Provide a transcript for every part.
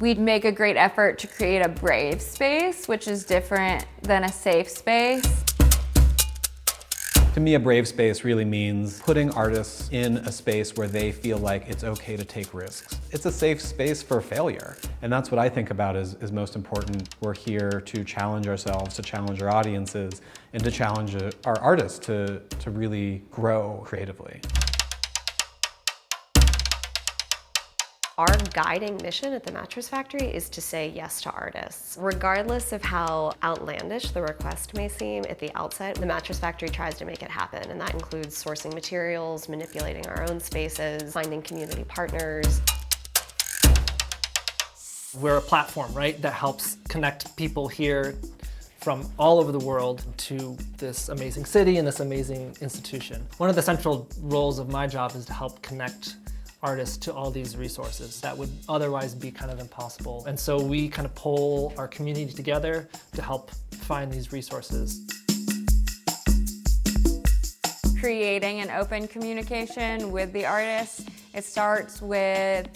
We'd make a great effort to create a brave space, which is different than a safe space. To me, a brave space really means putting artists in a space where they feel like it's okay to take risks. It's a safe space for failure. And that's what I think about is most important. We're here to challenge ourselves, to challenge our audiences, and to challenge our artists to really grow creatively. Our guiding mission at the Mattress Factory is to say yes to artists. Regardless of how outlandish the request may seem at the outset, the Mattress Factory tries to make it happen, and that includes sourcing materials, manipulating our own spaces, finding community partners. We're a platform, right, that helps connect people here from all over the world to this amazing city and this amazing institution. One of the central roles of my job is to help connect artists to all these resources that would otherwise be kind of impossible. And so we kind of pull our community together to help find these resources. Creating an open communication with the artist, it starts with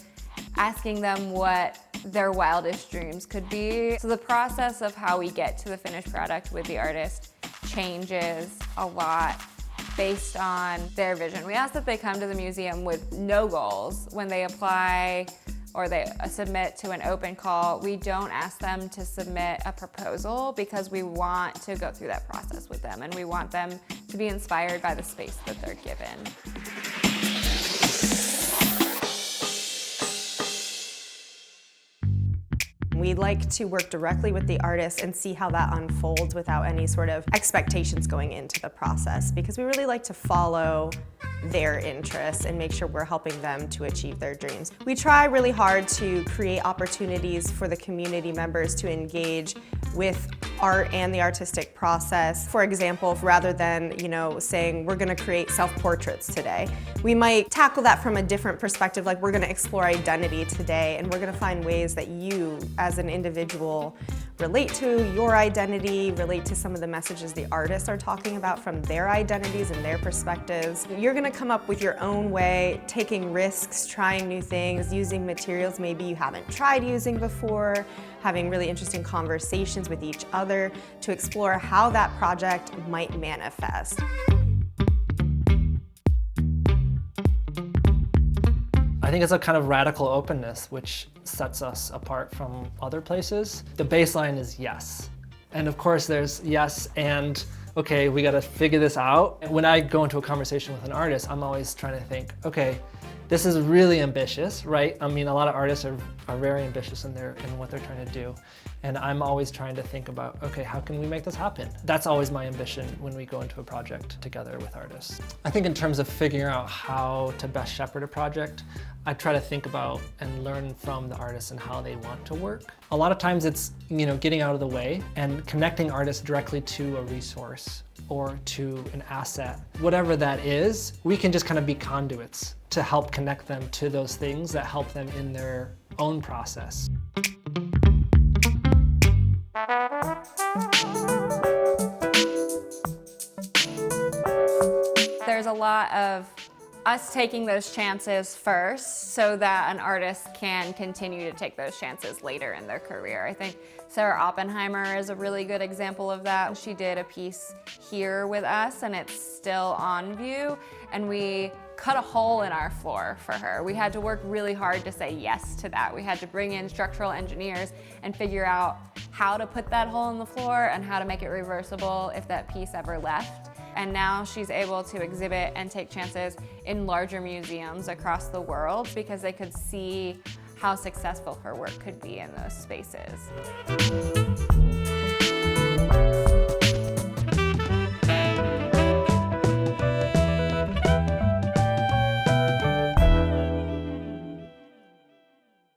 asking them what their wildest dreams could be. So the process of how we get to the finished product with the artist changes a lot based on their vision. We ask that they come to the museum with no goals. When they apply or they submit to an open call, we don't ask them to submit a proposal because we want to go through that process with them and we want them to be inspired by the space that they're given. We like to work directly with the artist and see how that unfolds without any sort of expectations going into the process, because we really like to follow their interests and make sure we're helping them to achieve their dreams. We try really hard to create opportunities for the community members to engage with art and the artistic process. For example, rather than, saying we're gonna create self-portraits today, we might tackle that from a different perspective, like we're gonna explore identity today and we're gonna find ways that you as an individual relate to your identity, relate to some of the messages the artists are talking about from their identities and their perspectives. You're gonna come up with your own way, taking risks, trying new things, using materials maybe you haven't tried using before, having really interesting conversations with each other to explore how that project might manifest. I think it's a kind of radical openness which sets us apart from other places. The baseline is yes. And of course there's yes and okay, we gotta figure this out. When I go into a conversation with an artist, I'm always trying to think, okay, this is really ambitious, right? I mean, a lot of artists are very ambitious in what they're trying to do. And I'm always trying to think about, okay, how can we make this happen? That's always my ambition when we go into a project together with artists. I think in terms of figuring out how to best shepherd a project, I try to think about and learn from the artists and how they want to work. A lot of times it's, getting out of the way and connecting artists directly to a resource or to an asset. Whatever that is, we can just kind of be conduits to help connect them to those things that help them in their own process. There's a lot of us taking those chances first so that an artist can continue to take those chances later in their career. I think Sarah Oppenheimer is a really good example of that. She did a piece here with us and it's still on view, and we cut a hole in our floor for her. We had to work really hard to say yes to that. We had to bring in structural engineers and figure out how to put that hole in the floor and how to make it reversible if that piece ever left. And now she's able to exhibit and take chances in larger museums across the world because they could see how successful her work could be in those spaces.